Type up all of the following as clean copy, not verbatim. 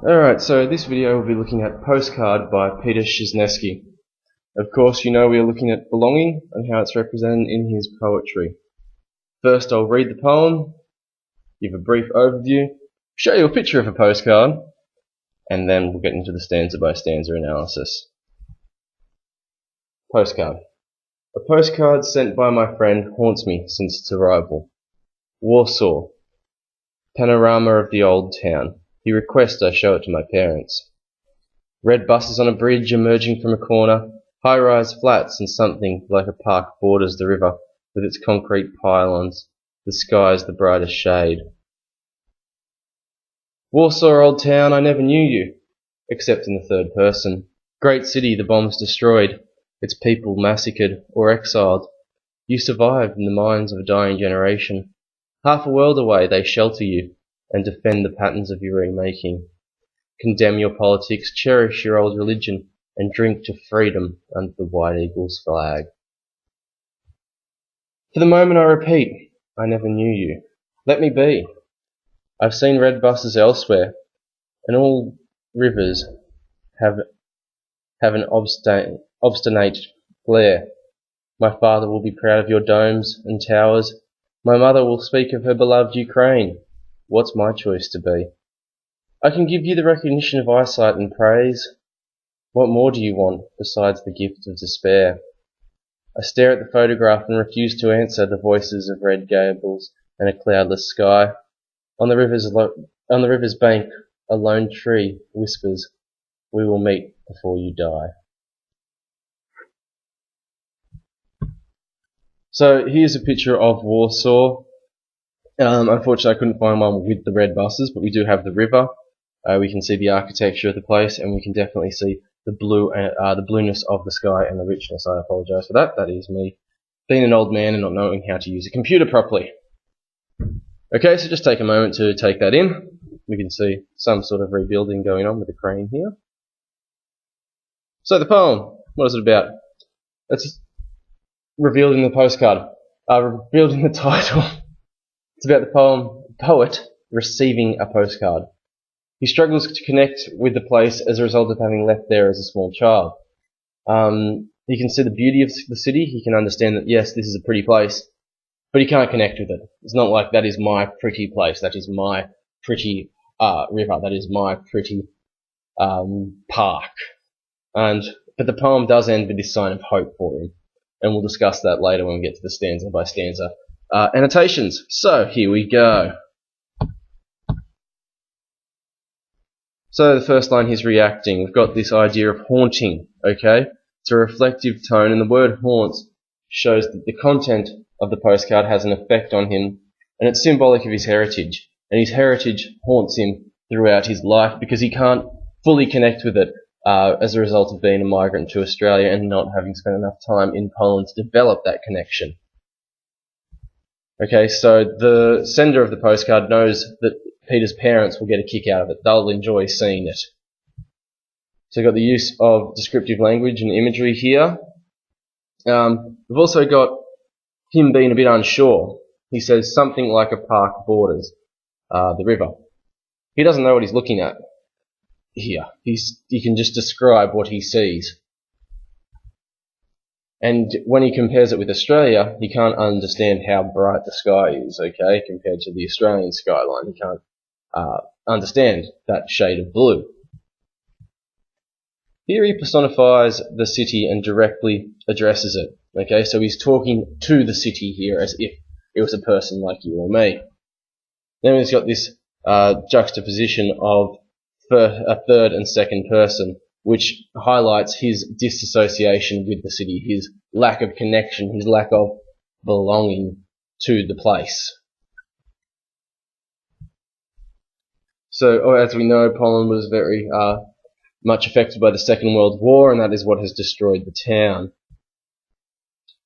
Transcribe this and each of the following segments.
Alright, so this video will be looking at Postcard by Peter Skrzynecki. Of course, you know we are looking at belonging and how it's represented in his poetry. First I'll read the poem, give a brief overview, show you a picture of a postcard, and then we'll get into the stanza by stanza analysis. Postcard. A postcard sent by my friend haunts me since its arrival. Warsaw. Panorama of the old town. He requests I show it to my parents. Red buses on a bridge emerging from a corner, high-rise flats and something like a park borders the river with its concrete pylons. The sky's the brightest shade. Warsaw, old town, I never knew you, except in the third person. Great city the bombs destroyed, its people massacred or exiled. You survived in the minds of a dying generation. Half a world away they shelter you and defend the patterns of your remaking. Condemn your politics, cherish your old religion, and drink to freedom under the white eagle's flag. For the moment I repeat, I never knew you. Let me be. I've seen red buses elsewhere, and all rivers have an obstinate glare. My father will be proud of your domes and towers. My mother will speak of her beloved Ukraine. What's my choice to be? I can give you the recognition of eyesight and praise. What more do you want besides the gift of despair? I stare at the photograph and refuse to answer the voices of red gables and a cloudless sky. On the river's bank, a lone tree whispers, "We will meet before you die." So here's a picture of Warsaw. Unfortunately, I couldn't find one with the red buses, but we do have the river. We can see the architecture of the place, and we can definitely see the blueness of the sky and the richness. I apologise for that. That is me being an old man and not knowing how to use a computer properly. Okay, so just take a moment to take that in. We can see some sort of rebuilding going on with the crane here. So the poem, what is it about? It's revealed in the postcard. Revealed in the title. It's about the poet receiving a postcard. He struggles to connect with the place as a result of having left there as a small child. He can see the beauty of the city. He can understand that, yes, this is a pretty place, but he can't connect with it. It's not like that is my pretty place, that is my pretty river, that is my pretty park. But the poem does end with this sign of hope for him, and we'll discuss that later when we get to the stanza by stanza annotations. So here we go. So the first line, he's reacting. We've got this idea of haunting, okay? It's a reflective tone, and the word haunts shows that the content of the postcard has an effect on him, and it's symbolic of his heritage. And his heritage haunts him throughout his life because he can't fully connect with it as a result of being a migrant to Australia and not having spent enough time in Poland to develop that connection. Okay, so the sender of the postcard knows that Peter's parents will get a kick out of it. They'll enjoy seeing it. So we've got the use of descriptive language and imagery here. We've also got him being a bit unsure. He says something like a park borders the river. He doesn't know what he's looking at here. He can just describe what he sees. And when he compares it with Australia, he can't understand how bright the sky is, okay, compared to the Australian skyline. He can't understand that shade of blue. Here he personifies the city and directly addresses it, okay, so he's talking to the city here as if it was a person like you or me. Then he's got this juxtaposition of a third and second person, which highlights his disassociation with the city, his lack of connection, his lack of belonging to the place. So, as we know, Poland was very much affected by the Second World War, and that is what has destroyed the town.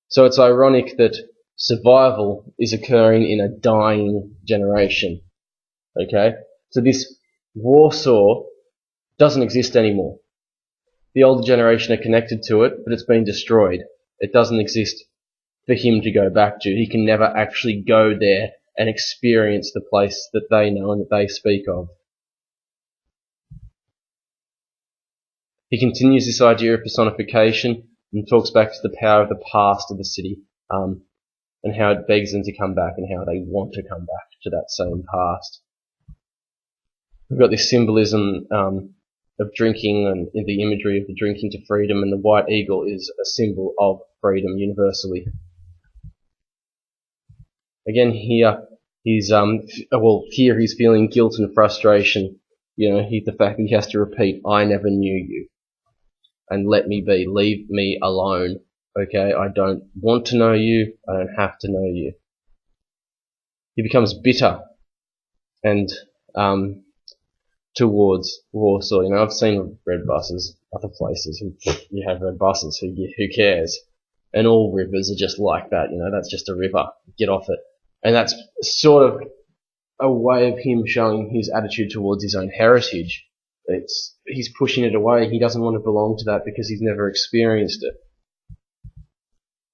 So it's ironic that survival is occurring in a dying generation. Okay? So this Warsaw doesn't exist anymore. The older generation are connected to it, but it's been destroyed. It doesn't exist for him to go back to. He can never actually go there and experience the place that they know and that they speak of. He continues this idea of personification and talks back to the power of the past of the city, and how it begs them to come back and how they want to come back to that same past. We've got this symbolism of drinking and the imagery of the drinking to freedom, and the white eagle is a symbol of freedom universally. Again, here he's feeling guilt and frustration. The fact that he has to repeat, "I never knew you, and let me be, leave me alone. Okay, I don't want to know you. I don't have to know you." He becomes bitter and towards Warsaw. I've seen red buses other places. You have red buses. Who cares? And all rivers are just like that. That's just a river. Get off it. And that's sort of a way of him showing his attitude towards his own heritage. He's pushing it away. He doesn't want to belong to that because he's never experienced it.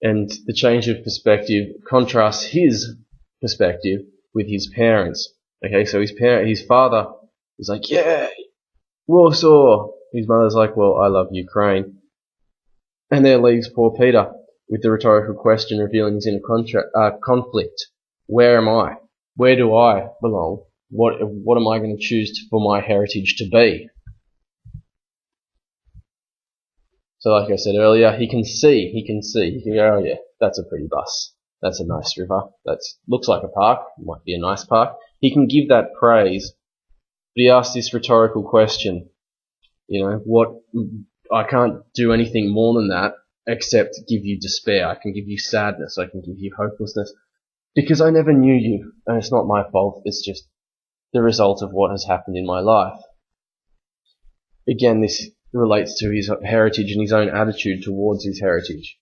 And the change of perspective contrasts his perspective with his parents. Okay, so his father is like, "Yeah, Warsaw." His mother's like, "Well, I love Ukraine." And there leaves poor Peter with the rhetorical question revealing his inner conflict. Where am I? Where do I belong? What am I going to choose for my heritage to be? So like I said earlier, he can see. He can go, "Oh yeah, that's a pretty bus. That's a nice river. That looks like a park. Might be a nice park." He can give that praise. But he asks this rhetorical question. I can't do anything more than that except give you despair. I can give you sadness. I can give you hopelessness. Because I never knew you, and it's not my fault. It's just the result of what has happened in my life. Again, this relates to his heritage and his own attitude towards his heritage.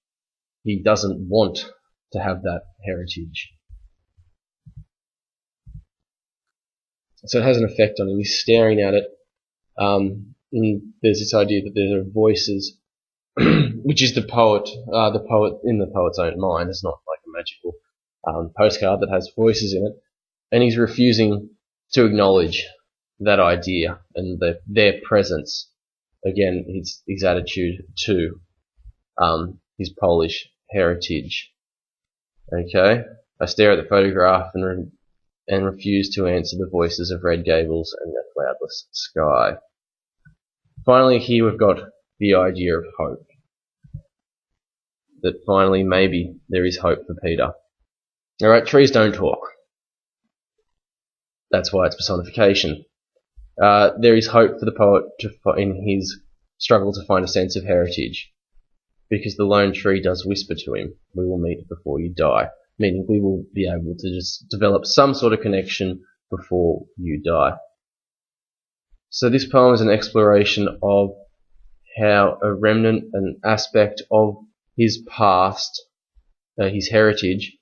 He doesn't want to have that heritage. So it has an effect on him. He's staring at it. And there's this idea that there are voices, which is the poet in the poet's own mind. It's not like a magical postcard that has voices in it. And he's refusing to acknowledge that idea and their presence. Again, his attitude to his Polish heritage. Okay, I stare at the photograph and refuse to answer the voices of red gables and a cloudless sky. Finally, here we've got the idea of hope. That finally, maybe there is hope for Peter. Alright, trees don't talk. That's why it's personification. There is hope for the poet in his struggle to find a sense of heritage. Because the lone tree does whisper to him, "We will meet before you die." Meaning we will be able to just develop some sort of connection before you die. So this poem is an exploration of how a remnant, an aspect of his past, his heritage,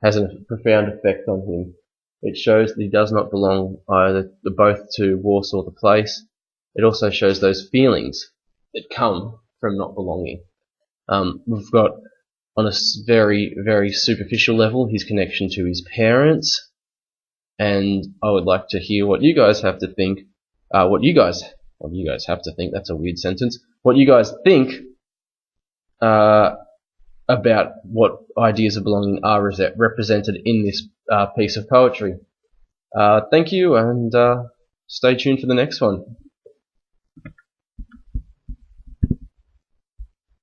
has a profound effect on him. It shows that he does not belong both to Warsaw the place. It also shows those feelings that come from not belonging. We've got, on a very, very superficial level, his connection to his parents, and I would like to hear what you guys have to think. What you guys have to think. That's a weird sentence. What you guys think about what ideas of belonging are represented in this piece of poetry. Thank you, and stay tuned for the next one.